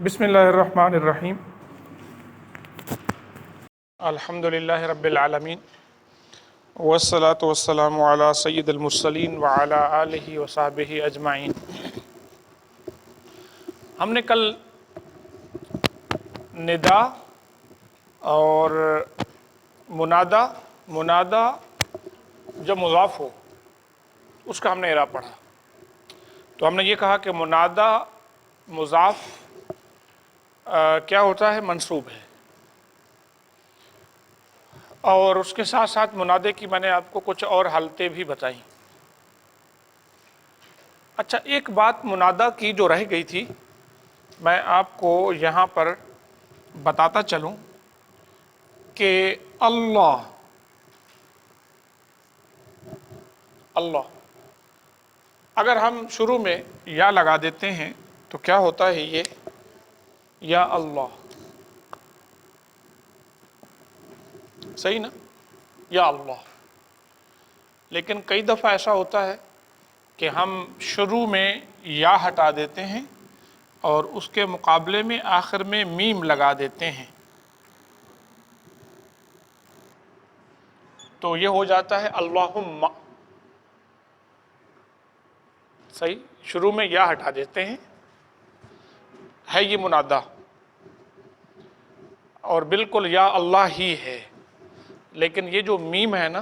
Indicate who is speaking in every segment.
Speaker 1: بسم اللہ الرحمن الرحیم الحمدللہ رب العالمین والصلاة والسلام علی سید المرسلین وعلی آلہ وصحبہ اجمعین۔ ہم نے کل ندا اور منادا جب مضاف ہو اس کا ہم نے اعراب پڑھا، تو ہم نے یہ کہا کہ منادا مضاف کیا ہوتا ہے؟ منصوب ہے، اور اس کے ساتھ ساتھ منادے کی میں نے آپ کو کچھ اور حالتیں بھی بتائیں۔ اچھا، ایک بات منادا کی جو رہ گئی تھی میں آپ کو یہاں پر بتاتا چلوں کہ اللہ اگر ہم شروع میں یا لگا دیتے ہیں تو کیا ہوتا ہے؟ یہ یا اللہ، صحیح نا؟ یا اللہ۔ لیکن کئی دفعہ ایسا ہوتا ہے کہ ہم شروع میں یا ہٹا دیتے ہیں اور اس کے مقابلے میں آخر میں میم لگا دیتے ہیں، تو یہ ہو جاتا ہے اللہم۔ صحیح، شروع میں یا ہٹا دیتے ہیں، ہے یہ منادا اور بالکل یا اللہ ہی ہے، لیکن یہ جو میم ہے نا،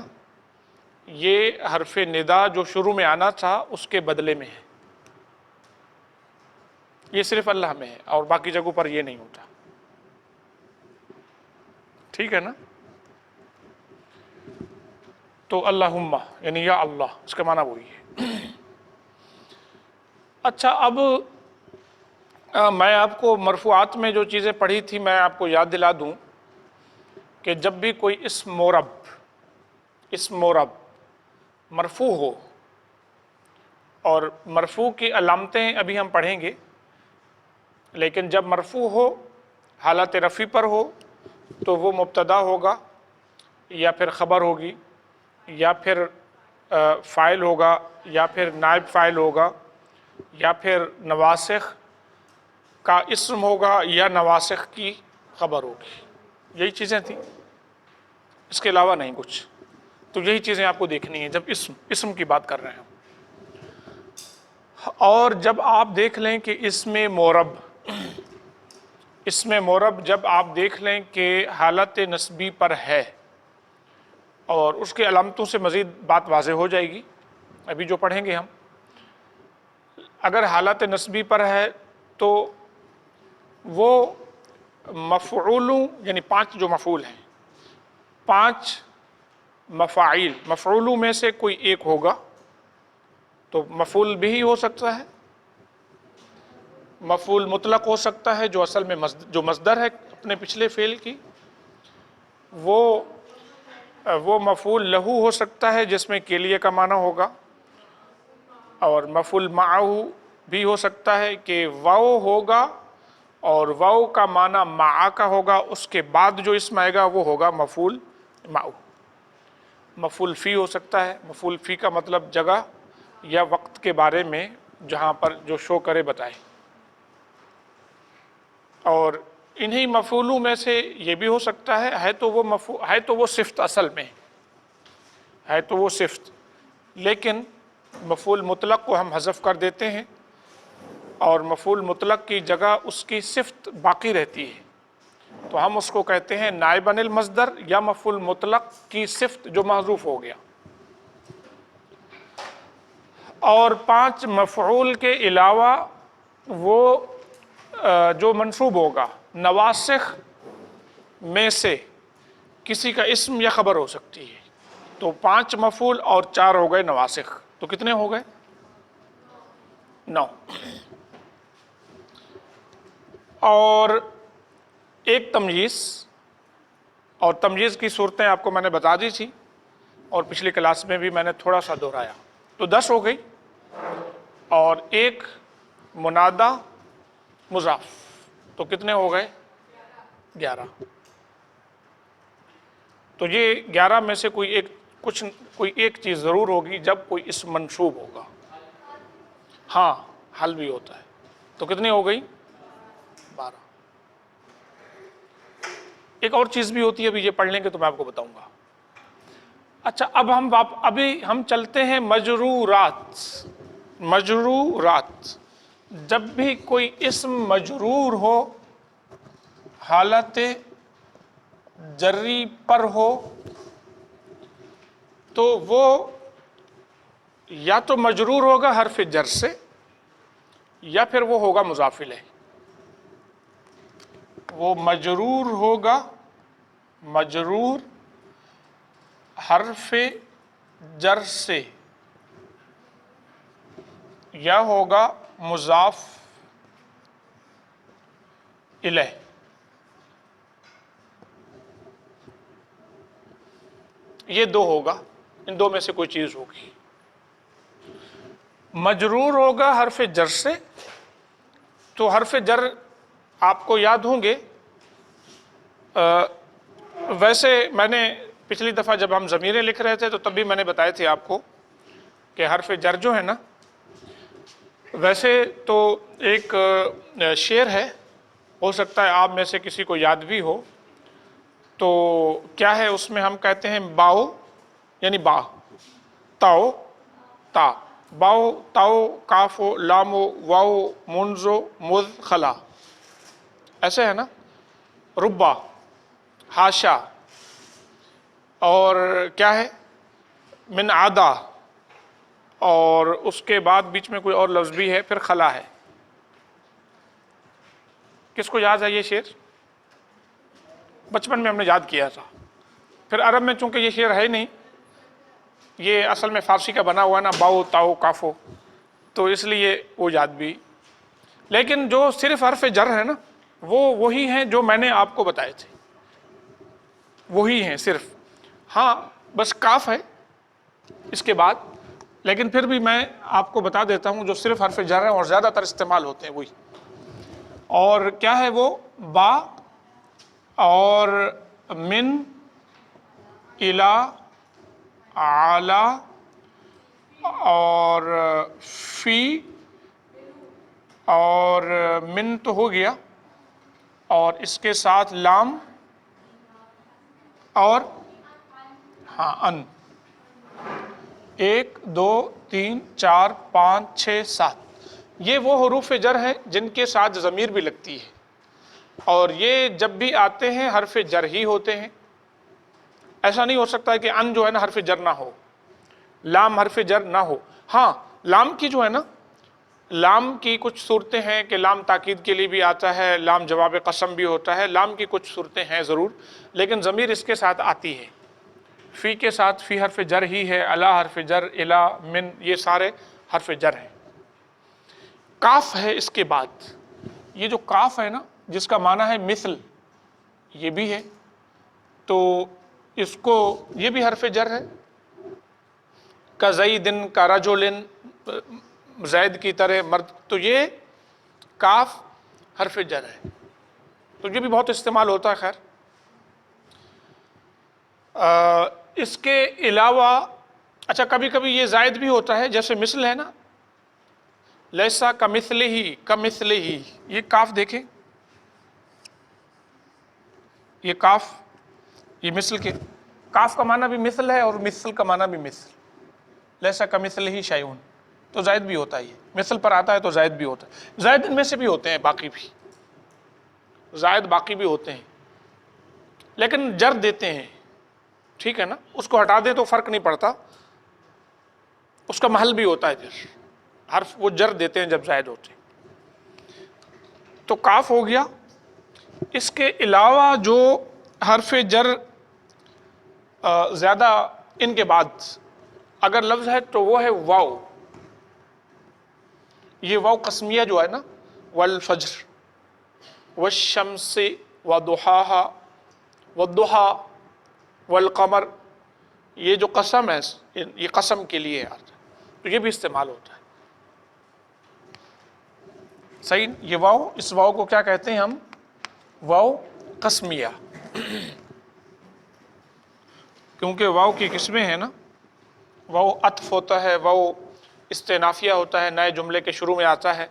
Speaker 1: یہ حرف ندا جو شروع میں آنا تھا اس کے بدلے میں ہے، یہ صرف اللہ میں ہے اور باقی جگہوں پر یہ نہیں ہوتا۔ ٹھیک ہے نا؟ تو اللہم یعنی یا اللہ، اس کا معنی وہی ہے۔ اچھا، اب میں آپ کو مرفوعات میں جو چیزیں پڑھی تھی میں آپ کو یاد دلا دوں کہ جب بھی کوئی اسم مورب مرفوع ہو، اور مرفوع کی علامتیں ابھی ہم پڑھیں گے، لیکن جب مرفوع ہو حالت رفع پر ہو تو وہ مبتدا ہوگا یا پھر خبر ہوگی یا پھر فاعل ہوگا یا پھر نائب فاعل ہوگا یا پھر نواسخ کا اسم ہوگا یا نواسخ کی خبر ہوگی۔ یہی چیزیں تھیں، اس کے علاوہ نہیں کچھ۔ تو یہی چیزیں آپ کو دیکھنی ہیں جب اسم کی بات کر رہے ہیں۔ اور جب آپ دیکھ لیں کہ اسم مورب جب آپ دیکھ لیں کہ حالت نسبی پر ہے، اور اس کے علامتوں سے مزید بات واضح ہو جائے گی ابھی جو پڑھیں گے ہم۔ اگر حالت نسبی پر ہے تو وہ مفعولوں یعنی 5 جو مفعول ہیں، 5 مفاعیل، مفعولوں میں سے کوئی ایک ہوگا، تو مفعول بھی ہو سکتا ہے، مفعول مطلق ہو سکتا ہے جو اصل میں جو مصدر ہے اپنے پچھلے فعل کی، وہ مفعول لہو ہو سکتا ہے جس میں کے لیے کا معنی ہوگا، اور مفعول معہ بھی ہو سکتا ہے کہ واو ہوگا اور واو کا معنی مع کا ہوگا، اس کے بعد جو اسم آئے گا وہ ہوگا مفعول معہ۔ مفعول فی ہو سکتا ہے، مفعول فی کا مطلب جگہ یا وقت کے بارے میں جہاں پر جو شو کرے بتائے۔ اور انہی مفعولوں میں سے یہ بھی ہو سکتا ہے تو وہ صفت اصل میں ہے تو وہ صفت، لیکن مفعول مطلق کو ہم حذف کر دیتے ہیں اور مفعول مطلق کی جگہ اس کی صفت باقی رہتی ہے، تو ہم اس کو کہتے ہیں نائب عن المصدر یا مفعول مطلق کی صفت جو محذوف ہو گیا۔ اور 5 مفعول کے علاوہ وہ جو منصوب ہوگا، نواسخ میں سے کسی کا اسم یا خبر ہو سکتی ہے، تو 5 مفعول اور 4 ہو گئے نواسخ، تو کتنے ہو گئے؟ 9۔ اور ایک تمییز، اور تمییز کی صورتیں آپ کو میں نے بتا دی تھی اور پچھلی کلاس میں بھی میں نے تھوڑا سا دہرایا، تو 10 ہو گئی، اور ایک منادا مضاف، تو کتنے ہو گئے؟ 11۔ تو یہ 11 میں سے کوئی ایک چیز ضرور ہوگی جب کوئی اسم منصوب ہوگا، ہاں حل بھی ہوتا ہے، تو کتنی ہو گئی؟ 12। ایک اور چیز بھی ہوتی ہے، ابھی یہ پڑھ لیں گے تو میں آپ کو بتاؤں گا۔ اچھا اب ابھی ہم چلتے ہیں مجرورات۔ مجرورات، جب بھی کوئی اسم مجرور ہو، حالت جری پر ہو، تو وہ یا تو مجرور ہوگا حرف جر سے، یا پھر وہ ہوگا مضاف الیہ۔ وہ مجرور ہوگا، مجرور حرف جر سے، یا ہوگا مضاف الیہ۔ یہ دو ہوگا، ان دو میں سے کوئی چیز ہوگی۔ مجرور ہوگا حرف جر سے، تو حرف جر آپ کو یاد ہوں گے، ویسے میں نے پچھلی دفعہ جب ہم ضمیریں لکھ رہے تھے تو تب بھی میں نے بتایا تھے آپ کو کہ حرف جر جو ہے نا، ویسے تو ایک شعر ہے، ہو سکتا ہے آپ میں سے کسی کو یاد بھی ہو، تو کیا ہے اس میں ہم کہتے ہیں باؤ یعنی با، تاؤ تا، باؤ تاؤ کافو لامو واؤ منزو مذ خلا، ایسے ہے نا، ربا ہاشا، اور کیا ہے من عدا، اور اس کے بعد بیچ میں کوئی اور لفظ بھی ہے، پھر خلا ہے۔ کس کو یاد ہے یہ شعر؟ بچپن میں ہم نے یاد کیا تھا، پھر عرب میں چونکہ یہ شعر ہے نہیں، یہ اصل میں فارسی کا بنا ہوا ہے نا، باؤ تاؤ کافو، تو اس لیے وہ یاد بھی۔ لیکن جو صرف حرف جر ہے نا، وہ وہی ہیں جو میں نے آپ کو بتائے تھے، وہی ہیں صرف، ہاں بس کاف ہے اس کے بعد، لیکن پھر بھی میں آپ کو بتا دیتا ہوں جو صرف حرف جر ہیں اور زیادہ تر استعمال ہوتے ہیں وہی۔ اور کیا ہے وہ؟ با اور من، الا، اعلی، اور فی، اور من تو ہو گیا، اور اس کے ساتھ لام، اور ہاں ان۔ 1 2 3 4 5 6 7، یہ وہ حروف جر ہیں جن کے ساتھ ضمیر بھی لگتی ہے، اور یہ جب بھی آتے ہیں حرف جر ہی ہوتے ہیں۔ ایسا نہیں ہو سکتا ہے کہ ان جو ہے نا حرف جر نہ ہو، لام حرف جر نہ ہو۔ ہاں لام کی جو ہے نا، لام کی کچھ صورتیں ہیں کہ لام تاکید کے لیے بھی آتا ہے، لام جواب قسم بھی ہوتا ہے، لام کی کچھ صورتیں ہیں ضرور، لیکن ضمیر اس کے ساتھ آتی ہے۔ فی کے ساتھ فی حرف جر ہی ہے، الا حرف جر، الا، من، یہ سارے حرف جر ہیں۔ کاف ہے اس کے بعد، یہ جو کاف ہے نا جس کا معنی ہے مثل، یہ بھی ہے، تو اس کو یہ بھی حرف جر ہے، کا زیدن، کا رجلن، زید کی طرح، مرد، تو یہ کاف حرف جر ہے، تو یہ بھی بہت استعمال ہوتا ہے۔ خیر اس کے علاوہ اچھا کبھی کبھی یہ زائد بھی ہوتا ہے، جیسے مثل ہے نا، لیسا کمثلہ، کمثلہ، یہ کاف دیکھیں، یہ کاف، یہ مثل کے، کاف کا معنی بھی مثل ہے اور مثل کا معنی بھی مثل، لیسا کمثلہ شیء، تو زائد بھی ہوتا ہے، یہ مثل پر آتا ہے تو زائد بھی ہوتا ہے۔ زائد ان میں سے بھی ہوتے ہیں، باقی بھی زائد باقی بھی ہوتے ہیں، لیکن جر دیتے ہیں، ٹھیک ہے نا، اس کو ہٹا دے تو فرق نہیں پڑتا، اس کا محل بھی ہوتا ہے، پھر حرف وہ جر دیتے ہیں جب زائد ہوتے ہیں۔ تو کاف ہو گیا۔ اس کے علاوہ جو حرف جر زیادہ ان کے بعد اگر لفظ ہے تو وہ ہے واو، یہ واو قسمیہ جو ہے نا، والفجر والشمس وضحاها والضحى والقمر، یہ جو قسم ہے یہ قسم کے لیے آتا ہے، تو یہ بھی استعمال ہوتا ہے۔ صحیح، یہ واو، اس واو کو کیا کہتے ہیں ہم؟ واو قسمیہ، کیونکہ واو کی قسمیں ہیں نا، واو عطف ہوتا ہے، واو استئنافیہ ہوتا ہے، نئے جملے کے شروع میں آتا ہے،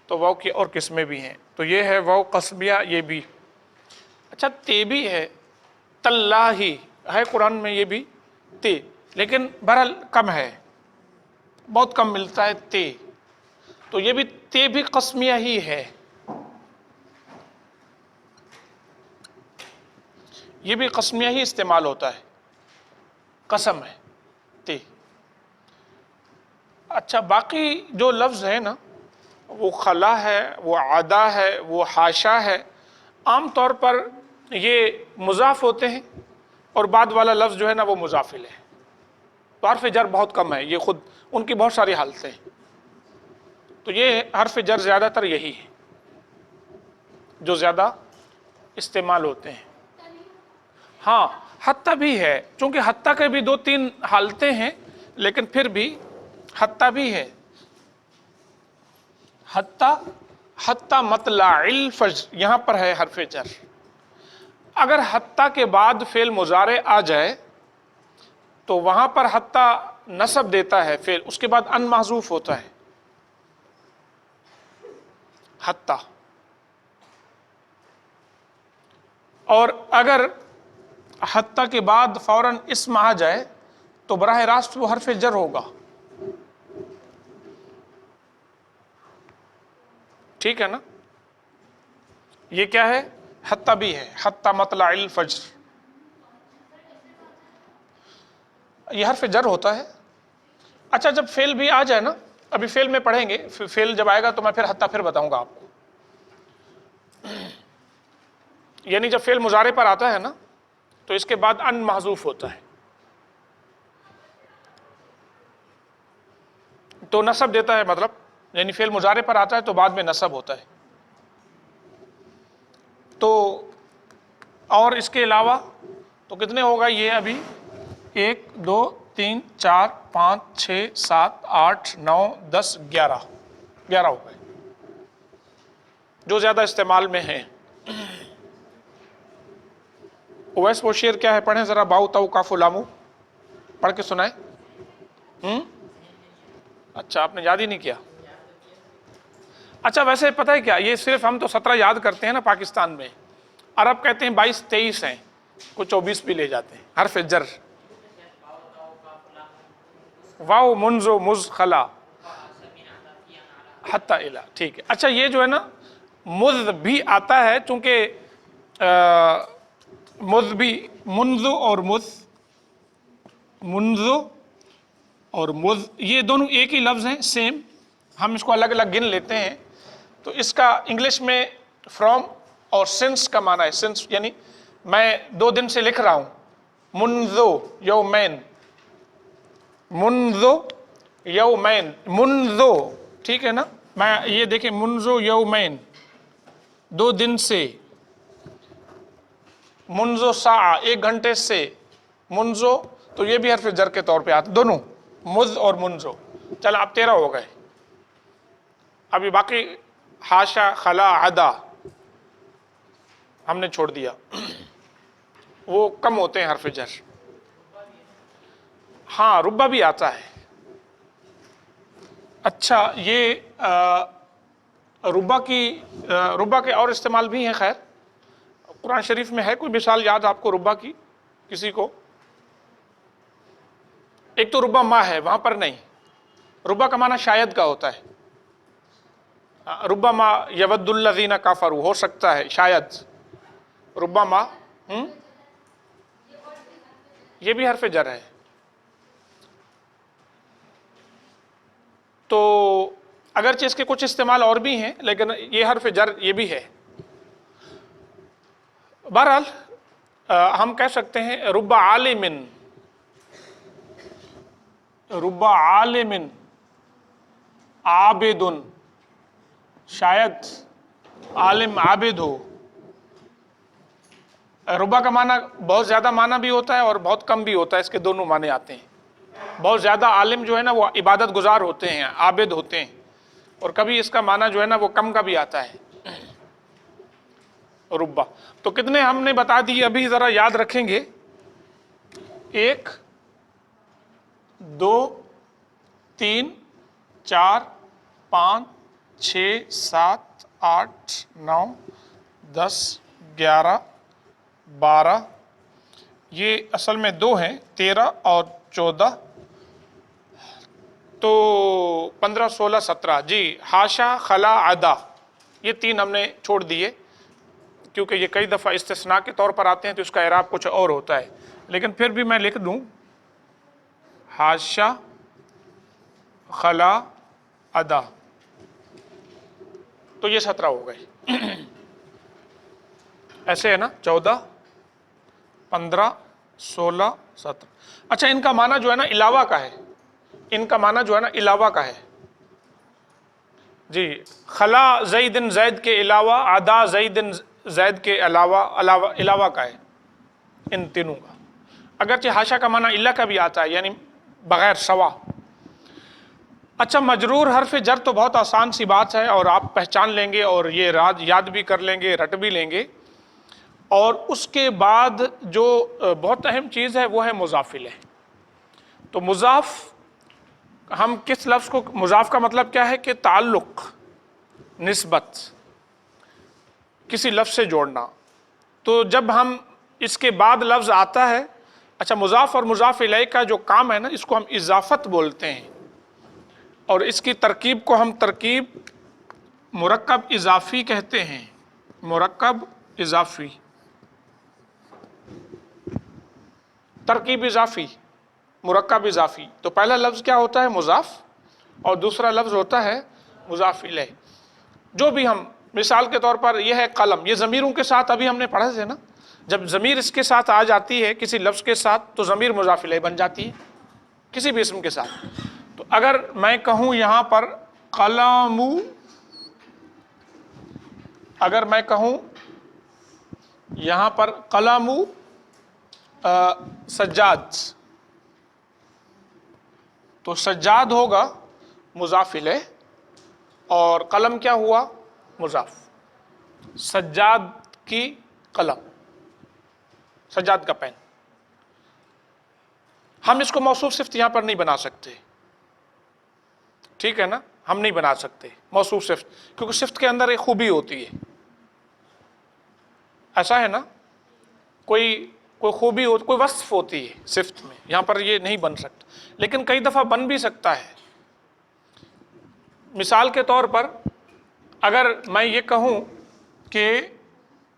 Speaker 1: تو واو کی اور قسمیں بھی ہیں، تو یہ ہے واو قسمیہ، یہ بھی اچھا تے بھی ہے، تاللہ ہے قرآن میں یہ بھی تے، لیکن بہرحال کم ہے، بہت کم ملتا ہے تے، تو یہ بھی تے بھی قسمیہ ہی ہے، یہ بھی قسمیہ ہی استعمال ہوتا ہے، قسم ہے تے۔ اچھا باقی جو لفظ ہے نا، وہ خلا ہے، وہ عدا ہے، وہ حاشا ہے، عام طور پر یہ مضاف ہوتے ہیں، اور بعد والا لفظ جو ہے نا وہ مضاف الیہ ہے، تو حرف جر بہت کم ہے، یہ خود ان کی بہت ساری حالتیں ہیں، تو یہ حرف جر زیادہ تر یہی ہے جو زیادہ استعمال ہوتے ہیں۔ ہاں حتیٰ بھی ہے، چونکہ حتیٰ کے بھی دو تین حالتیں ہیں، لیکن پھر بھی حتیٰ بھی ہے، حتیٰ مطلع الفجر یہاں پر ہے حرف جر، اگر حتیٰ کے بعد فعل مضارع آ جائے تو وہاں پر حتیٰ نصب دیتا ہے فعل، اس کے بعد ان محذوف ہوتا ہے حتیٰ، اور اگر حتیٰ کے بعد فوراً اسم آ جائے تو براہ راست وہ حرف جر ہوگا، ٹھیک ہے نا؟ یہ کیا ہے؟ حتیٰ بھی ہے، حتیٰ مطلع الفجر، یہ حرف جر ہوتا ہے۔ اچھا جب فعل بھی آ جائے نا، ابھی فعل میں پڑھیں گے، فعل جب آئے گا تو میں پھر حتیٰ پھر بتاؤں گا آپ کو، یعنی جب فعل مضارع پر آتا ہے نا تو اس کے بعد ان محذوف ہوتا ہے، تو نصب دیتا ہے، مطلب یعنی فعل مضارع پر آتا ہے تو بعد میں نصب ہوتا ہے، تو اور اس کے علاوہ تو کتنے ہوگا یہ ابھی؟ 1 2 3 4 5 6 7 8 9 10 11 ہو گئے جو زیادہ استعمال میں ہیں۔ اویس وہ شعر کیا ہے؟ پڑھیں ذرا، باؤ تاؤ کاف لامو پڑھ کے سنائیں۔ اچھا آپ نے یاد ہی نہیں کیا؟ اچھا ویسے پتہ ہے کیا، یہ صرف ہم تو 17 یاد کرتے ہیں نا پاکستان میں، عرب کہتے ہیں 22 23 ہیں، کوئی 24 بھی لے جاتے ہیں حرف جر، واو منذ مز خلا حتی الی، ٹھیک ہے۔ اچھا یہ جو ہے نا مذ بھی آتا ہے، چونکہ مذ بھی منذ اور مذ یہ دونوں ایک ہی لفظ ہیں، سیم، ہم اس کو الگ الگ گن لیتے ہیں، تو اس کا انگلش میں فرام اور سنس کا معنی ہے، سنس یعنی میں 2 دن سے لکھ رہا ہوں، منذ یومین، منذ یومین، منذ، ٹھیک ہے نا؟ میں یہ دیکھیں منذ یومین 2 دن سے، منذ ساعہ 1 گھنٹے سے، منذ، تو یہ بھی حرف جر کے طور پہ آتا، دونوں مذ اور منذ۔ چل اب 13 ہو گئے، ابھی باقی حاشا خلا عدا ہم نے چھوڑ دیا، وہ کم ہوتے ہیں حرف جر۔ ہاں ربا بھی آتا ہے۔ اچھا یہ ربا کے اور استعمال بھی ہیں، خیر قرآن شریف میں ہے کوئی مثال یاد آپ کو ربا کی کسی کو؟ ایک تو ربا ما ہے، وہاں پر نہیں، ربا کا معنی شاید کا ہوتا ہے، ربا ما یود الذین کفروا، ہو سکتا ہے، شاید، ربا ما یہ بھی حرف جر ہے، تو اگرچہ اس کے کچھ استعمال اور بھی ہیں لیکن یہ حرف جر یہ بھی ہے۔ بہرحال ہم کہہ سکتے ہیں رب عالم، رب عالم عابد، شاید عالم عابد ہو۔ ربا کا معنی بہت زیادہ معنی بھی ہوتا ہے اور بہت کم بھی ہوتا ہے، اس کے دونوں معنی آتے ہیں۔ بہت زیادہ عالم جو ہے نا وہ عبادت گزار ہوتے ہیں، عابد ہوتے ہیں، اور کبھی اس کا معنی جو ہے نا وہ کم کا بھی آتا ہے ربا۔ تو کتنے ہم نے بتا دی، ابھی ذرا یاد رکھیں گے، 1 2 3 4 5 6 7 8 9 10 11 12 یہ اصل میں 2 ہیں 13 اور 14 تو 15 16 17 جی حاشا خلا عدا یہ 3 ہم نے چھوڑ دیے کیونکہ یہ کئی دفعہ استثناء کے طور پر آتے ہیں تو اس کا اعراب کچھ اور ہوتا ہے، لیکن پھر بھی میں لکھ دوں حاشا خلا عدا تو یہ 17 ہو گئے ایسے ہے نا 14 15 16 17 اچھا ان کا معنی جو ہے نا علاوہ کا ہے، ان کا معنی جو ہے نا علاوہ کا ہے جی خلا زیدن زید کے علاوہ عدا زیدن زید کے علاوہ کا ہے ان تینوں کا، اگرچہ حاشا کا معنی الا کا بھی آتا ہے یعنی بغیر سوا۔ اچھا مجرور حرف جر تو بہت آسان سی بات ہے اور آپ پہچان لیں گے اور یہ یاد بھی کر لیں گے رٹ بھی لیں گے، اور اس کے بعد جو بہت اہم چیز ہے وہ ہے مضاف الیہ۔ تو مضاف ہم کس لفظ کو، مضاف کا مطلب کیا ہے کہ تعلق، نسبت، کسی لفظ سے جوڑنا، تو جب ہم اس کے بعد لفظ آتا ہے، اچھا مضاف اور مضاف الیہ کا جو کام ہے نا اس کو ہم اضافت بولتے ہیں، اور اس کی ترکیب کو ہم ترکیب مرکب اضافی کہتے ہیں، مرکب اضافی، ترکیب اضافی، مرکب اضافی۔ تو پہلا لفظ کیا ہوتا ہے مضاف اور دوسرا لفظ ہوتا ہے مضاف الیہ۔ جو بھی ہم مثال کے طور پر یہ ہے قلم، یہ ضمیروں کے ساتھ ابھی ہم نے پڑھا تھے نا، جب ضمیر اس کے ساتھ آ جاتی ہے کسی لفظ کے ساتھ تو ضمیر مضاف الیہ بن جاتی ہے کسی بھی اسم کے ساتھ۔ تو اگر میں کہوں یہاں پر قلم، اگر میں کہوں یہاں پر قلم سجاد، تو سجاد ہوگا مضاف الیہ اور قلم کیا ہوا مضاف، سجاد کی قلم، سجاد کا پین۔ ہم اس کو موصوف صفت یہاں پر نہیں بنا سکتے، ٹھیک ہے نا، ہم نہیں بنا سکتے موصوف صفت، کیونکہ صفت کے اندر ایک خوبی ہوتی ہے، ایسا ہے نا، کوئی خوبی ہوتی، کوئی وصف ہوتی ہے صفت میں، یہاں پر یہ نہیں بن سکتا، لیکن کئی دفعہ بن بھی سکتا ہے۔ مثال کے طور پر اگر میں یہ کہوں کہ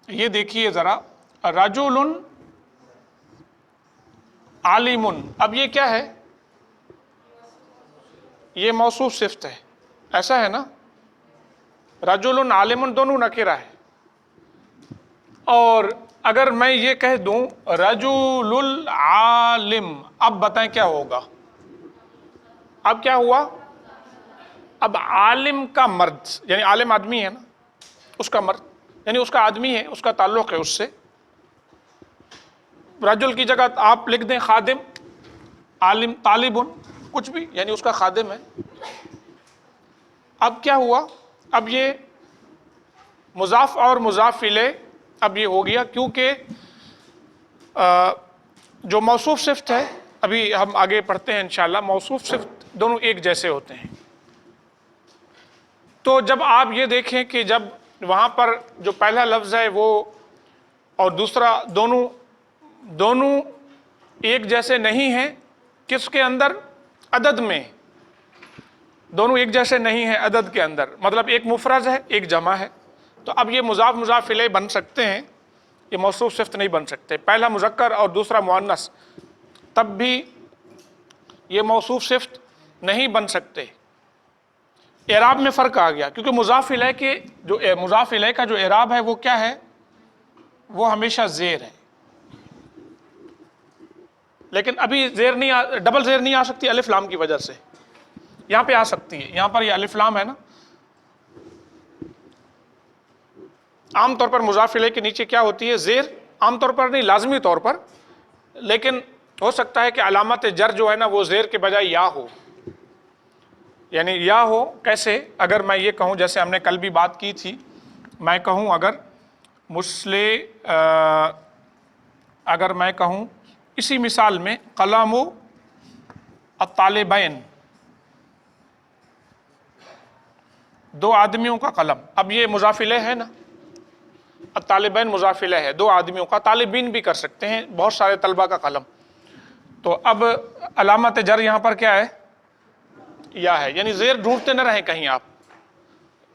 Speaker 1: یہ دیکھیے ذرا رجل عالم، اب یہ کیا ہے، یہ موصوف صفت ہے، ایسا ہے نا، رجل عالم دونوں نکرہ ہے، اور اگر میں یہ کہہ دوں رجل العالم، اب بتائیں کیا ہوگا، اب کیا ہوا، اب عالم کا مرد، یعنی عالم آدمی ہے نا، اس کا مرد یعنی اس کا آدمی ہے، اس کا تعلق ہے اس سے، رجل کی جگہ آپ لکھ دیں خادم، عالم طالب کچھ بھی، یعنی اس کا خادم ہے۔ اب کیا ہوا، اب یہ مضاف اور مضاف الیہ اب یہ ہو گیا، کیونکہ جو موصوف صفت ہے، ابھی ہم آگے پڑھتے ہیں انشاءاللہ، موصوف صفت دونوں ایک جیسے ہوتے ہیں۔ تو جب آپ یہ دیکھیں کہ جب وہاں پر جو پہلا لفظ ہے وہ اور دوسرا دونوں ایک جیسے نہیں ہیں، کس کے اندر، عدد میں، دونوں ایک جیسے نہیں ہیں عدد کے اندر، مطلب ایک مفرد ہے ایک جمع ہے، تو اب یہ مضاف مضاف الیہ بن سکتے ہیں، یہ موصوف صفت نہیں بن سکتے، پہلا مذکر اور دوسرا مؤنث تب بھی یہ موصوف صفت نہیں بن سکتے۔ اعراب میں فرق آ گیا، کیونکہ مضاف الیہ کا جو اعراب ہے وہ کیا ہے، وہ ہمیشہ زیر ہے، لیکن ابھی ڈبل زیر نہیں آ سکتی الف لام کی وجہ سے، یہاں پہ آ سکتی ہے، یہاں پر یہ الف لام ہے نا، عام طور پر مضاف الیہ کے نیچے کیا ہوتی ہے زیر، عام طور پر نہیں لازمی طور پر، لیکن ہو سکتا ہے کہ علامت جر جو ہے نا وہ زیر کے بجائے یا ہو، یعنی یا ہو کیسے، اگر میں یہ کہوں جیسے ہم نے کل بھی بات کی تھی، میں کہوں اگر میں کہوں اسی مثال میں قلم الطالبین، دو آدمیوں کا قلم. اب یہ مضاف الیہ ہے نا, الطالبین مضاف الیہ ہے, دو آدمیوں کا, طالبین بھی کر سکتے ہیں, بہت سارے طلبہ کا قلم. تو اب علامت جر یہاں پر کیا ہے؟ یا ہے. یعنی زیر ڈھونڈتے نہ رہیں کہیں آپ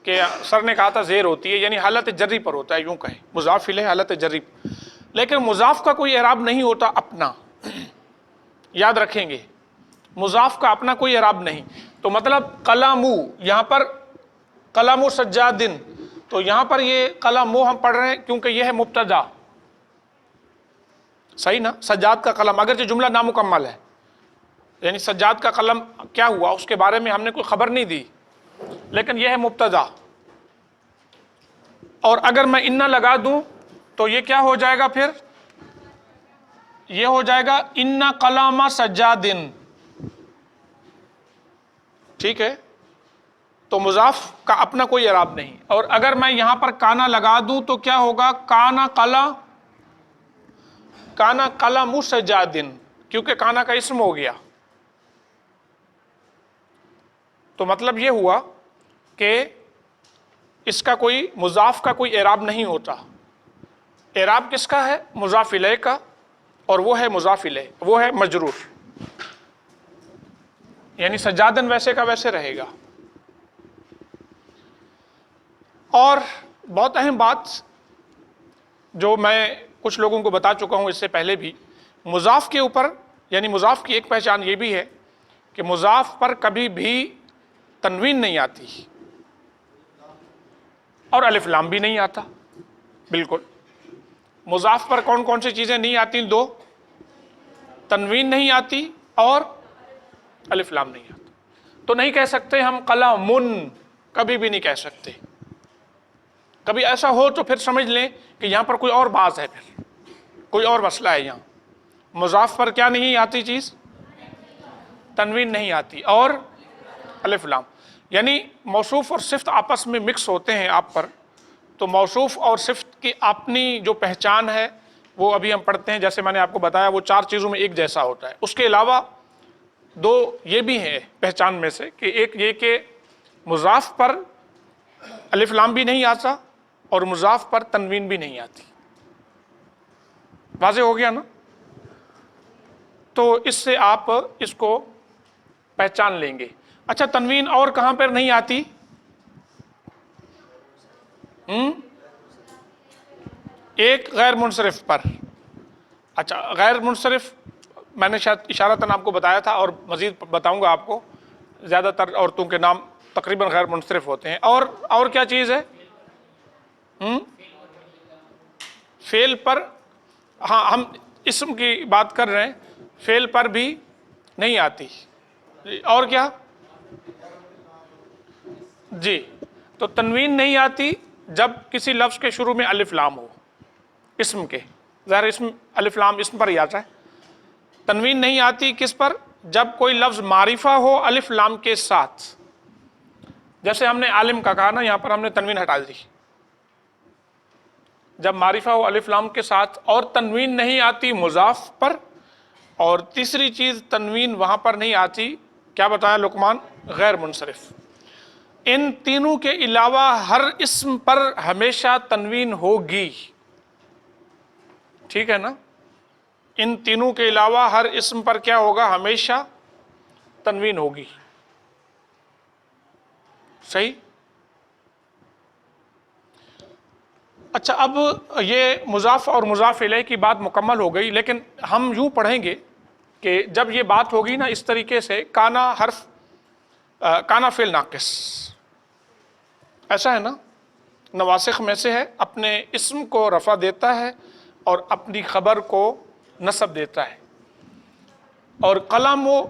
Speaker 1: کہ سر نے کہا تھا زیر ہوتی ہے, یعنی حالت جری پر ہوتا ہے, یوں کہیں مضاف الیہ حالت جری. لیکن مضاف کا کوئی اعراب نہیں ہوتا اپنا, یاد رکھیں گے, مضاف کا اپنا کوئی اعراب نہیں. تو مطلب قلمو, یہاں پر قلم سجادن, تو یہاں پر یہ قلمو ہم پڑھ رہے ہیں کیونکہ یہ ہے مبتدا, صحیح نا. سجاد کا قلم, اگرچہ جملہ نامکمل ہے, یعنی سجاد کا قلم کیا ہوا اس کے بارے میں ہم نے کوئی خبر نہیں دی, لیکن یہ ہے مبتدا. اور اگر میں انا لگا دوں تو یہ کیا ہو جائے گا پھر؟ یہ ہو جائے گا انا قلم سجادن, ٹھیک ہے. تو مضاف کا اپنا کوئی اعراب نہیں. اور اگر میں یہاں پر کانا لگا دوں تو کیا ہوگا؟ کانا قلم سجادن, کیونکہ کانا کا اسم ہو گیا. تو مطلب یہ ہوا کہ اس کا کوئی مضاف کا کوئی اعراب نہیں ہوتا. اعراب کس کا ہے؟ مضاف الیہ کا, اور وہ ہے مضاف الیہ, وہ ہے مجرور, یعنی سجادن ویسے کا ویسے رہے گا. اور بہت اہم بات جو میں کچھ لوگوں کو بتا چکا ہوں اس سے پہلے بھی, مضاف کے اوپر, یعنی مضاف کی ایک پہچان یہ بھی ہے کہ مضاف پر کبھی بھی تنوین نہیں آتی اور الف لام بھی نہیں آتا. بالکل مضاف پر کون کون سی چیزیں نہیں آتی؟ دو, تنوین نہیں آتی اور الف لام نہیں آتا. تو نہیں کہہ سکتے ہم قلمن, کبھی بھی نہیں کہہ سکتے. کبھی ایسا ہو تو پھر سمجھ لیں کہ یہاں پر کوئی اور باز ہے, پھر کوئی اور مسئلہ ہے. یہاں مضاف پر کیا نہیں آتی چیز؟ تنوین نہیں آتی اور الف لام. یعنی موصوف اور صفت آپس میں مکس ہوتے ہیں آپ پر, تو موصوف اور صفت کی اپنی جو پہچان ہے وہ ابھی ہم پڑھتے ہیں. جیسے میں نے آپ کو بتایا وہ چار چیزوں میں ایک جیسا ہوتا ہے. اس کے علاوہ دو یہ بھی ہیں پہچان میں سے, کہ ایک یہ کہ مضاف پر الف لام بھی نہیں آتا اور مضاف پر تنوین بھی نہیں آتی. واضح ہو گیا نا؟ تو اس سے آپ اس کو پہچان لیں گے. اچھا, تنوین اور کہاں پر نہیں آتی؟ ایک غیر منصرف پر. اچھا, غیر منصرف میں نے شاید اشارتاً آپ کو بتایا تھا, اور مزید بتاؤں گا آپ کو. زیادہ تر عورتوں کے نام تقریباً غیر منصرف ہوتے ہیں. اور کیا چیز ہے؟ فعل پر, ہاں ہم اسم کی بات کر رہے ہیں, فعل پر بھی نہیں آتی. اور کیا؟ جی, تو تنوین نہیں آتی جب کسی لفظ کے شروع میں الف لام ہو, اسم کے. ظاہر اسم الف لام اسم پر ہی آتا ہے. تنوین نہیں آتی کس پر؟ جب کوئی لفظ معرفہ ہو الف لام کے ساتھ. جیسے ہم نے عالم کا کہا نا, یہاں پر ہم نے تنوین ہٹا دی. جب معرفہ ہو الف لام کے ساتھ, اور تنوین نہیں آتی مضاف پر, اور تیسری چیز تنوین وہاں پر نہیں آتی, کیا بتایا لقمان؟ غیر منصرف. ان تینوں کے علاوہ ہر اسم پر ہمیشہ تنوین ہوگی. ٹھیک ہے نا؟ ان تینوں کے علاوہ ہر اسم پر کیا ہوگا؟ ہمیشہ تنوین ہوگی. صحیح؟ اچھا, اب یہ مضاف اور مضاف الیہ کی بات مکمل ہو گئی, لیکن ہم یوں پڑھیں گے کہ جب یہ بات ہوگی نا اس طریقے سے, کانا حرف, کانا فعل ناقص, ایسا ہے نا, نواسخ میں سے ہے, اپنے اسم کو رفع دیتا ہے اور اپنی خبر کو نصب دیتا ہے. اور قلم و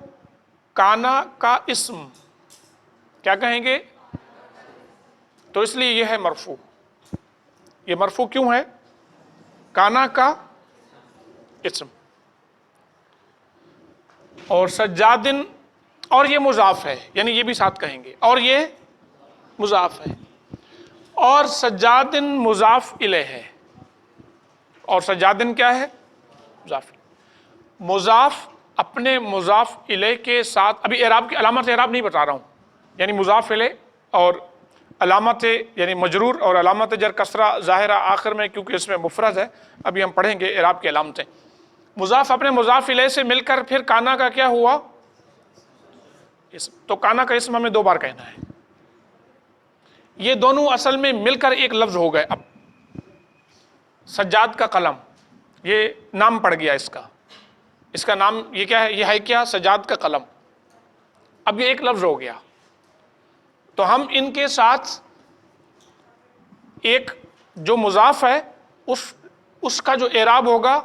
Speaker 1: کانا کا اسم کیا کہیں گے؟ تو اس لیے یہ ہے مرفوع. یہ مرفوع کیوں ہے؟ کانا کا اسم. اور سجادن, اور یہ مضاف ہے, یعنی یہ بھی ساتھ کہیں گے, اور یہ مضاف ہے. اور سجادن مضاف الیہ ہے. اور سجادن کیا ہے؟ مضاف. مضاف اپنے مضاف الیہ کے ساتھ, ابھی اعراب کی علامت اعراب نہیں بتا رہا ہوں, یعنی مضاف الیہ اور علامت یعنی مجرور اور علامت جر کسرہ ظاہرہ آخر میں کیونکہ اس میں مفرد ہے. ابھی ہم پڑھیں گے اعراب کی علامتیں. مضاف اپنے مضاف الیہ سے مل کر پھر کانا کا کیا ہوا اسم. تو کانا کا اسم ہمیں 2 بار کہنا ہے. یہ دونوں اصل میں مل کر ایک لفظ ہو گئے. اب سجاد کا قلم یہ نام پڑ گیا اس کا نام یہ کیا ہے؟ یہ ہے کیا؟ سجاد کا قلم. اب یہ ایک لفظ ہو گیا. تو ہم ان کے ساتھ ایک جو مضاف ہے اس کا جو اعراب ہوگا،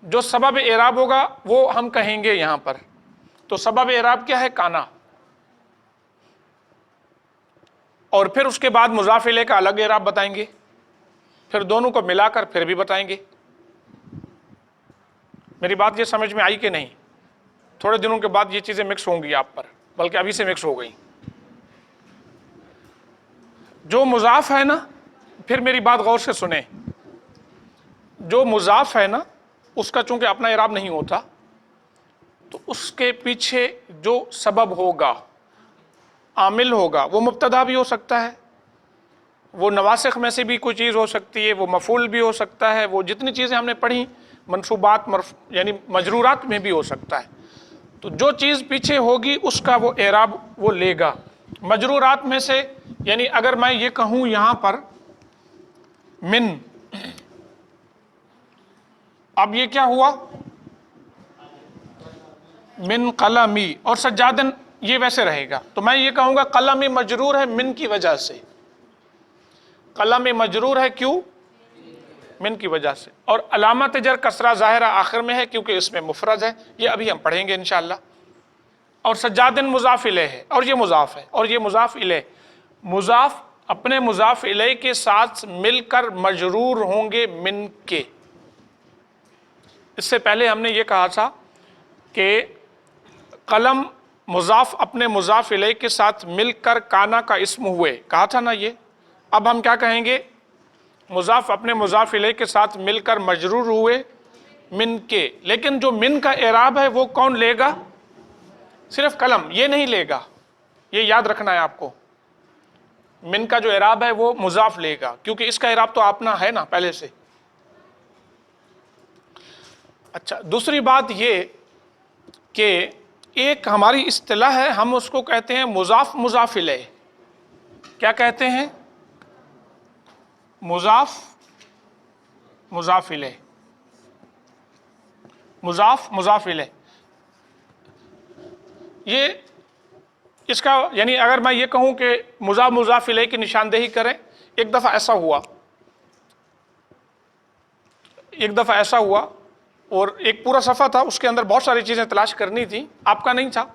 Speaker 1: جو سبب اعراب ہوگا وہ ہم کہیں گے یہاں پر. تو سبب اعراب کیا ہے؟ کانا. اور پھر اس کے بعد مضاف الیہ کا الگ اعراب بتائیں گے، پھر دونوں کو ملا کر پھر بھی بتائیں گے. میری بات یہ سمجھ میں آئی کہ نہیں؟ تھوڑے دنوں کے بعد یہ چیزیں مکس ہوں گی آپ پر، بلکہ ابھی سے مکس ہو گئی. جو مضاف ہے نا، پھر میری بات غور سے سنیں، جو مضاف ہے نا اس کا چونکہ اپنا اعراب نہیں ہوتا، تو اس کے پیچھے جو سبب ہوگا، عامل ہوگا، وہ مبتدا بھی ہو سکتا ہے، وہ نواسخ میں سے بھی کوئی چیز ہو سکتی ہے، وہ مفعول بھی ہو سکتا ہے، وہ جتنی چیزیں ہم نے پڑھی منصوبات یعنی مجرورات میں بھی ہو سکتا ہے. تو جو چیز پیچھے ہوگی اس کا وہ اعراب وہ لے گا. مجرورات میں سے یعنی اگر میں یہ کہوں یہاں پر من، اب یہ کیا ہوا؟ من قلمی. اور سجادن یہ ویسے رہے گا. تو میں یہ کہوں گا قلمی مجرور ہے من کی وجہ سے. قلمی مجرور ہے کیوں؟ من کی وجہ سے. اور علامت جر کسرہ ظاہرہ آخر میں ہے کیونکہ اس میں مفرد ہے. یہ ابھی ہم پڑھیں گے انشاءاللہ. اور سجادن مضاف الیہ ہے، اور یہ مضاف ہے، اور یہ مضاف الیہ. مضاف اپنے مضاف الیہ کے ساتھ مل کر مجرور ہوں گے من کے. اس سے پہلے ہم نے یہ کہا تھا کہ قلم مضاف اپنے مضاف الیہ کے ساتھ مل کر کانا کا اسم ہوئے، کہا تھا نا یہ. اب ہم کیا کہیں گے؟ مضاف اپنے مضاف الیہ کے ساتھ مل کر مجرور ہوئے من کے. لیکن جو من کا اعراب ہے وہ کون لے گا؟ صرف قلم، یہ نہیں لے گا. یہ یاد رکھنا ہے آپ کو. من کا جو اعراب ہے وہ مضاف لے گا، کیونکہ اس کا اعراب تو اپنا ہے نا پہلے سے. اچھا، دوسری بات یہ کہ ایک ہماری اصطلاح ہے، ہم اس کو کہتے ہیں مضاف مضاف الیہ. کیا کہتے ہیں؟ مضاف مضاف الیہ. مضاف مضاف الیہ. یہ اس کا یعنی اگر میں یہ کہوں کہ مضاف مضاف الیہ کی نشاندہی کریں، ایک دفعہ ایسا ہوا اور ایک پورا صفحہ تھا، اس کے اندر بہت ساری چیزیں تلاش کرنی تھی. آپ کا نہیں تھا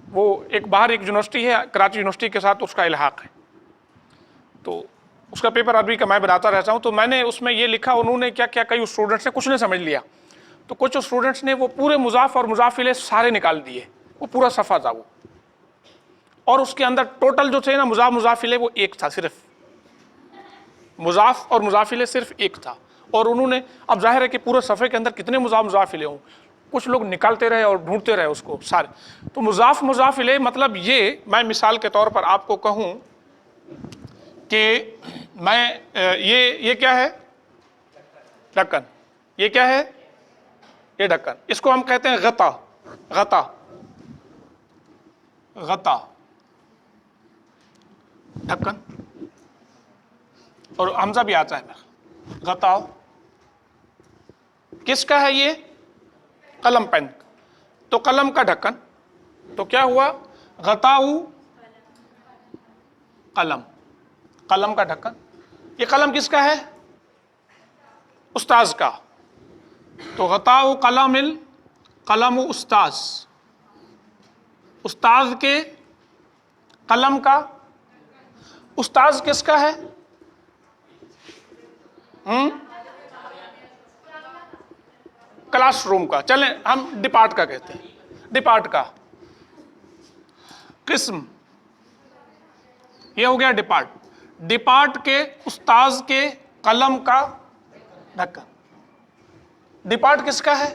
Speaker 1: وہ، ایک باہر ایک یونیورسٹی ہے، کراچی یونیورسٹی کے ساتھ اس کا الحاق ہے، تو اس کا پیپر عربی کا میں بناتا رہتا ہوں. تو میں نے اس میں یہ لکھا، انہوں نے کیا کیا، کئی اسٹوڈنٹس نے کچھ نے سمجھ لیا، تو کچھ اسٹوڈنٹس نے وہ پورے مضاف اور مضاف الیہ سارے نکال دیے. وہ پورا صفحہ تھا وہ، اور اس کے اندر ٹوٹل جو تھے نا مضاف مضاف الیہ وہ ایک تھا، صرف مضاف اور مضاف الیہ صرف ایک تھا. اور انہوں نے، اب ظاہر ہے کہ پورے صفحے کے اندر کتنے مضاف مضاف الیہ ہوں، کچھ لوگ نکالتے رہے اور ڈھونڈتے رہے اس کو سارے. تو مضاف مضاف الیہ مطلب یہ، میں مثال کے طور پر آپ کو کہوں کہ میں یہ کیا ہے؟ ڈھکن. یہ کیا ہے؟ یہ ڈھکن. اس کو ہم کہتے ہیں غطا. غطا غطا ڈھکن، اور حمزہ بھی آتا ہے. غطاؤ کس کا ہے؟ یہ قلم پین. تو قلم کا ڈھکن. تو کیا ہوا؟ غطاؤ قلم. قلم کا ڈھکن. یہ قلم کس کا ہے؟ استاذ کا. تو غطاؤ قلم قلم استاذ. استاذ کے قلم کا. استاذ کس کا ہے؟ کلاس روم کا. چلیں ہم ڈپارٹ کا کہتے ہیں. ڈپارٹ کا قسم، یہ ہو گیا ڈپارٹ. ڈپارٹ کے استاذ کے قلم کا ڈھکن. ڈپارٹ کس کا ہے؟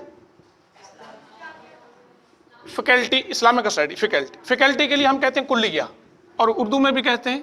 Speaker 1: Faculty, Islamic study. فیکلٹی کے لیے ہم کہتے ہیں کلیہ، اور اردو میں بھی کہتے ہیں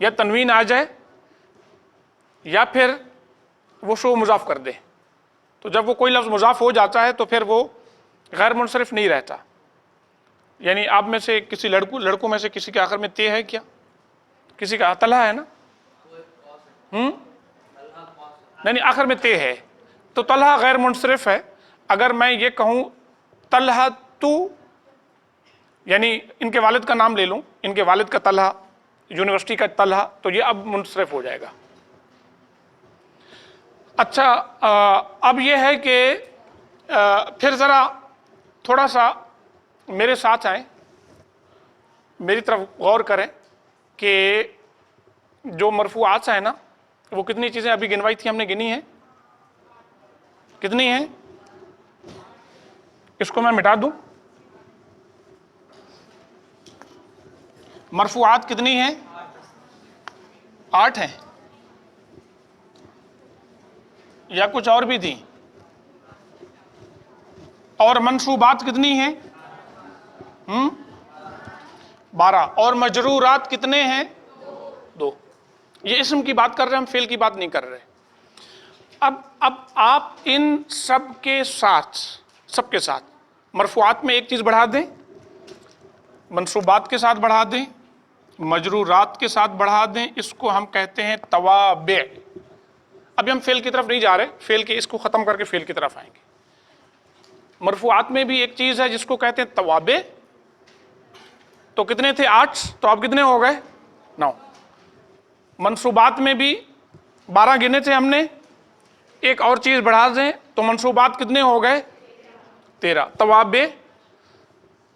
Speaker 1: یا تنوین آ جائے یا پھر وہ شو مضاف کر دے. تو جب وہ کوئی لفظ مضاف ہو جاتا ہے تو پھر وہ غیر منصرف نہیں رہتا. یعنی آپ میں سے کسی لڑکوں میں سے کسی کے آخر میں تے ہے کیا؟ کسی کا طلحہ ہے نا؟ نہیں آخر میں تے ہے تو طلحہ غیر منصرف ہے. اگر میں یہ کہوں طلحہ تو، یعنی ان کے والد کا نام لے لوں، ان کے والد کا طلحہ، یونیورسٹی کا طلحہ، تو یہ اب منصرف ہو جائے گا. اچھا اب یہ ہے کہ پھر ذرا تھوڑا سا میرے ساتھ آئیں، میری طرف غور کریں کہ جو مرفوعات ہیں نا وہ کتنی چیزیں ابھی گنوائی تھی ہم نے، گنی ہیں کتنی ہیں؟ اس کو میں مٹا دوں. مرفوعات کتنی ہیں؟ 8 ہیں یا کچھ اور بھی تھی؟ اور منصوبات کتنی ہیں؟ 12. اور مجرورات کتنے ہیں؟ 2. یہ اسم کی بات کر رہے ہیں، ہم فعل کی بات نہیں کر رہے. اب آپ ان سب کے ساتھ مرفوعات میں ایک چیز بڑھا دیں، منصوبات کے ساتھ بڑھا دیں، مجرورات کے ساتھ بڑھا دیں، اس کو ہم کہتے ہیں توابع. ابھی ہم فعل کی طرف نہیں جا رہے، فعل کے اس کو ختم کر کے فعل کی طرف آئیں گے. مرفوعات میں بھی ایک چیز ہے جس کو کہتے ہیں توابع. تو کتنے تھے؟ 8. تو اب کتنے ہو گئے؟ 9. منصوبات میں بھی 12 گنے تھے ہم نے، ایک اور چیز بڑھا دیں تو منصوبات کتنے ہو گئے؟ 13. توابع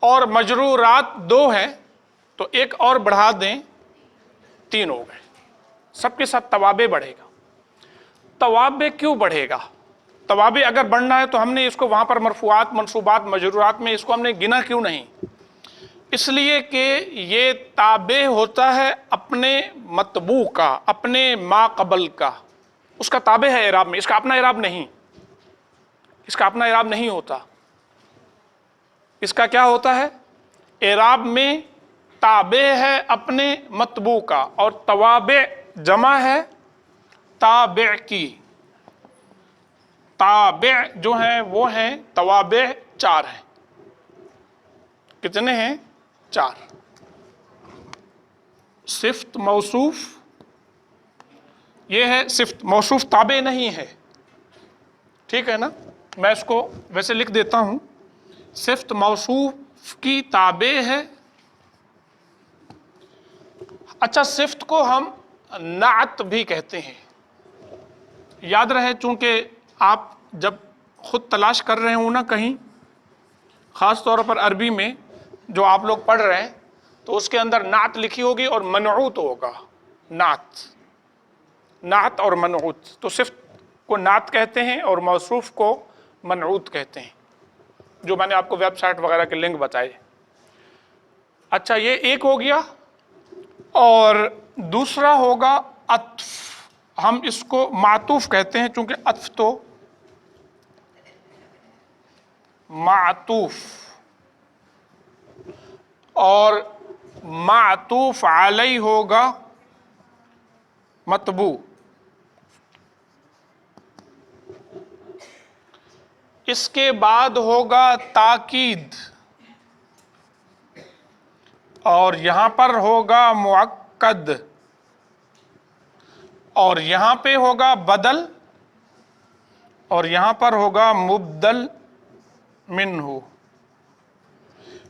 Speaker 1: اور مجرورات 2 ہیں تو ایک اور بڑھا دیں 3 ہو گئے. سب کے ساتھ توابع بڑھے گا. توابع کیوں بڑھے گا؟ توابع اگر بڑھنا ہے تو ہم نے اس کو وہاں پر مرفوعات، منصوبات، مجرورات میں اس کو ہم نے گنا کیوں نہیں؟ اس لیے کہ یہ تابع ہوتا ہے اپنے متبوع کا، اپنے ما قبل کا. اس کا تابع ہے اعراب میں، اس کا اپنا اعراب نہیں. اس کا اپنا اعراب نہیں ہوتا. اس کا کیا ہوتا ہے؟ اعراب میں تابع ہے اپنے متبوع کا، اور توابع جمع ہے تابع کی. تابع جو ہیں وہ ہیں توابع 4 ہیں. کتنے ہیں؟ 4. صفت موصوف، یہ ہے صفت موصوف تابع نہیں ہے، ٹھیک ہے نا؟ میں اس کو ویسے لکھ دیتا ہوں. صفت موصوف کی تابع ہے. اچھا صفت کو ہم نعت بھی کہتے ہیں. یاد رہے چونکہ آپ جب خود تلاش کر رہے ہوں نا کہیں، خاص طور پر عربی میں جو آپ لوگ پڑھ رہے ہیں، تو اس کے اندر نعت لکھی ہوگی اور منعوت ہوگا. نعت اور منعوت. تو صفت کو نعت کہتے ہیں اور موصوف کو منعوت کہتے ہیں، جو میں نے آپ کو ویب سائٹ وغیرہ کے لنک بتائے. اچھا یہ ایک ہو گیا. اور دوسرا ہوگا عطف. ہم اس کو معطوف کہتے ہیں چونکہ عطف تو معطوف، اور معطوف علیہ ہوگا مطبوع. اس کے بعد ہوگا تاکید، اور یہاں پر ہوگا مؤکد، اور یہاں پہ ہوگا بدل، اور یہاں پر ہوگا مبدل منہ.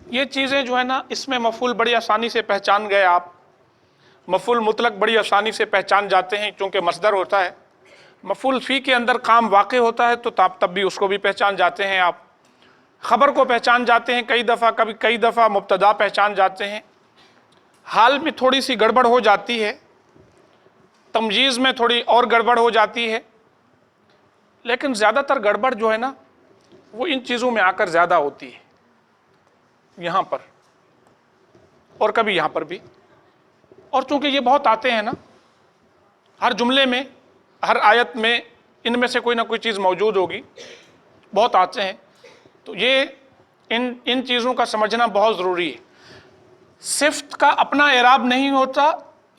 Speaker 1: یہ چیزیں جو ہے نا، اس میں مفعول بڑی آسانی سے پہچان گئے آپ. مفعول مطلق بڑی آسانی سے پہچان جاتے ہیں چونکہ مصدر ہوتا ہے. مفعول فی کے اندر کام واقع ہوتا ہے تو تب بھی اس کو بھی پہچان جاتے ہیں آپ. خبر کو پہچان جاتے ہیں کئی دفعہ مبتدا پہچان جاتے ہیں. حال میں تھوڑی سی گڑبڑ ہو جاتی ہے، تمجیز میں تھوڑی اور گڑبڑ ہو جاتی ہے، لیکن زیادہ تر گڑبڑ جو ہے نا وہ ان چیزوں میں آ کر زیادہ ہوتی ہے، یہاں پر اور کبھی یہاں پر بھی. اور چونکہ یہ بہت آتے ہیں نا، ہر جملے میں، ہر آیت میں ان میں سے کوئی نہ کوئی چیز موجود ہوگی، بہت آتے ہیں، تو یہ ان چیزوں کا سمجھنا بہت ضروری ہے. صفت کا اپنا اعراب نہیں ہوتا،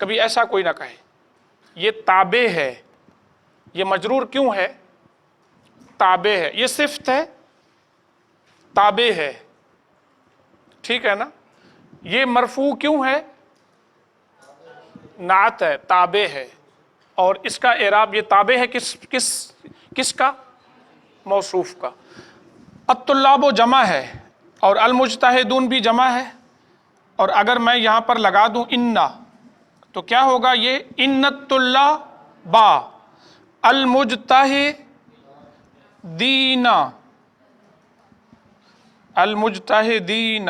Speaker 1: کبھی ایسا کوئی نہ کہے. یہ تابع ہے. یہ مجرور کیوں ہے؟ تابع ہے. یہ صفت ہے، تابع ہے. ٹھیک ہے نا. یہ مرفوع کیوں ہے؟ نعت ہے، تابع ہے. اور اس کا اعراب یہ تابع ہے کس کا؟ موصوف کا. الطلاب جمع ہے اور المجتہدون بھی جمع ہے. اور اگر میں یہاں پر لگا دوں انا تو کیا ہوگا؟ یہ ان الطلاب المجتہدین، المجتہدین.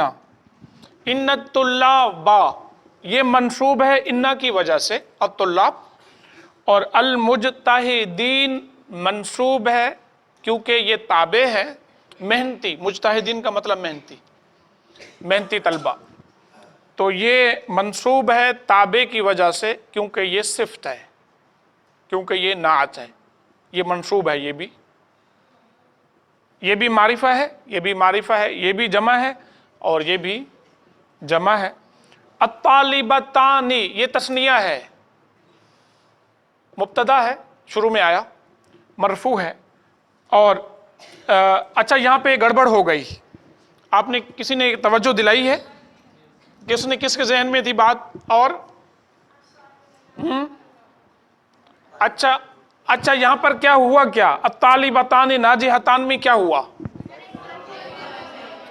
Speaker 1: ان الطلاب یہ منصوب ہے انا کی وجہ سے الطلاب، اور المجتہدین منصوب ہے کیونکہ یہ تابع ہے محنتی. مجتہدین کا مطلب محنتی، محنتی طلبہ. تو یہ منصوب ہے تابع کی وجہ سے کیونکہ یہ صفت ہے، کیونکہ یہ نعت ہے. یہ منصوب ہے. یہ بھی معرفہ ہے، یہ بھی معرفہ ہے، یہ بھی جمع ہے اور یہ بھی جمع ہے. الطالبتان یہ تثنیہ ہے، مبتدا ہے، شروع میں آیا، مرفوع ہے. اور اچھا یہاں پہ گڑبڑ ہو گئی. آپ نے کسی نے توجہ دلائی ہے؟ کس کے ذہن میں تھی بات؟ اور اچھا یہاں پر کیا ہوا؟ کیا الطالبتان ناجحتان میں کیا ہوا؟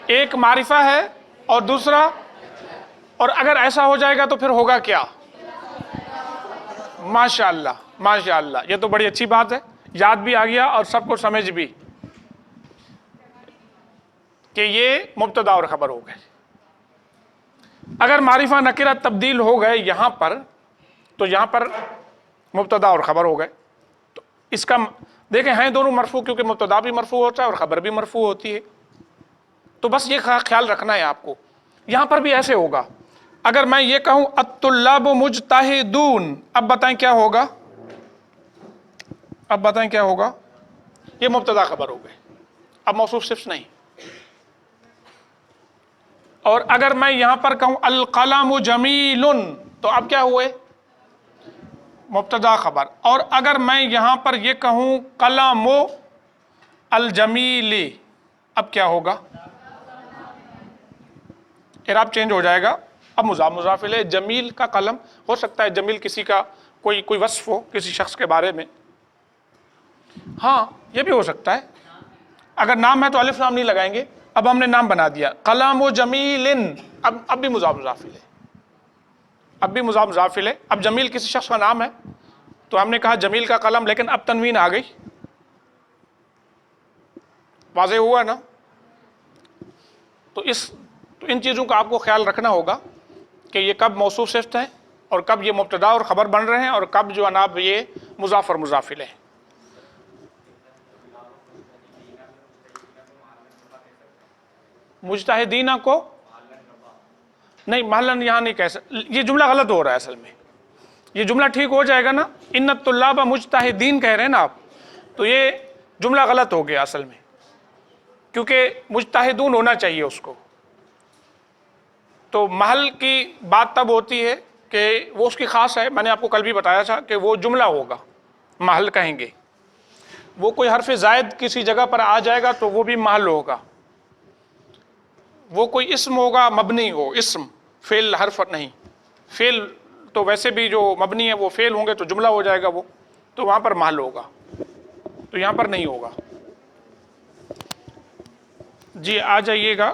Speaker 1: ایک معرفہ ہے اور دوسرا، اور اگر ایسا ہو جائے گا تو پھر ہوگا کیا؟ ماشاءاللہ ماشاءاللہ، یہ تو بڑی اچھی بات ہے. یاد بھی آ گیا اور سب کو سمجھ بھی کہ یہ مبتدا اور خبر ہو گئے. اگر معرفہ نکرہ تبدیل ہو گئے یہاں پر تو یہاں پر مبتدا اور خبر ہو گئے. تو اس کا دیکھیں ہیں دونوں مرفوع، کیونکہ مبتدا بھی مرفوع ہوتا ہے اور خبر بھی مرفوع ہوتی ہے. تو بس یہ خیال رکھنا ہے آپ کو. یہاں پر بھی ایسے ہوگا. اگر میں یہ کہوں الطلاب مجتہدون، اب بتائیں کیا ہوگا؟ اب بتائیں کیا ہوگا؟ یہ مبتدا خبر ہو گئے، اب موصوف صرف نہیں. اور اگر میں یہاں پر کہوں القلم جمیل تو اب کیا ہوئے؟ مبتدا خبر. اور اگر میں یہاں پر یہ کہوں قلم الجمیل، اب کیا ہوگا؟ اعراب چینج ہو جائے گا. اب مضاف مضاف الیہ. جمیل کا قلم، ہو سکتا ہے جمیل کسی کا کوئی وصف ہو کسی شخص کے بارے میں. ہاں یہ بھی ہو سکتا ہے. اگر نام ہے تو الف لام نہیں لگائیں گے. اب ہم نے نام بنا دیا قلم جمیل، اب بھی مضاف مضاف الیہ، اب بھی مضاف مضاف الیہ. اب جمیل کسی شخص کا نام ہے تو ہم نے کہا جمیل کا قلم، لیکن اب تنوین آ گئی. واضح ہوا نا؟ تو ان چیزوں کا آپ کو خیال رکھنا ہوگا کہ یہ کب موصوف صفت ہیں اور کب یہ مبتدا اور خبر بن رہے ہیں اور کب جو جناب یہ مضاف اور مضاف الیہ ہیں. مجتہدینہ کو نہیں، محلن یہاں نہیں کہہ سکتے. یہ جملہ غلط ہو رہا ہے اصل میں. یہ جملہ ٹھیک ہو جائے گا نا، ان الطلاب مجتہدین کہہ رہے ہیں نا آپ، تو یہ جملہ غلط ہو گیا اصل میں، کیونکہ مجتہدون ہونا چاہیے اس کو. تو محل کی بات تب ہوتی ہے کہ وہ اس کی خاص ہے. میں نے آپ کو کل بھی بتایا تھا کہ وہ جملہ ہوگا، محل کہیں گے. وہ کوئی حرف زائد کسی جگہ پر آ جائے گا تو وہ بھی محل ہوگا. وہ کوئی اسم ہوگا مبنی ہو، اسم، فعل حرف نہیں. فعل تو ویسے بھی جو مبنی ہے وہ فعل ہوں گے تو جملہ ہو جائے گا وہ، تو وہاں پر محل ہوگا، تو یہاں پر نہیں ہوگا. جی آ جائیے گا.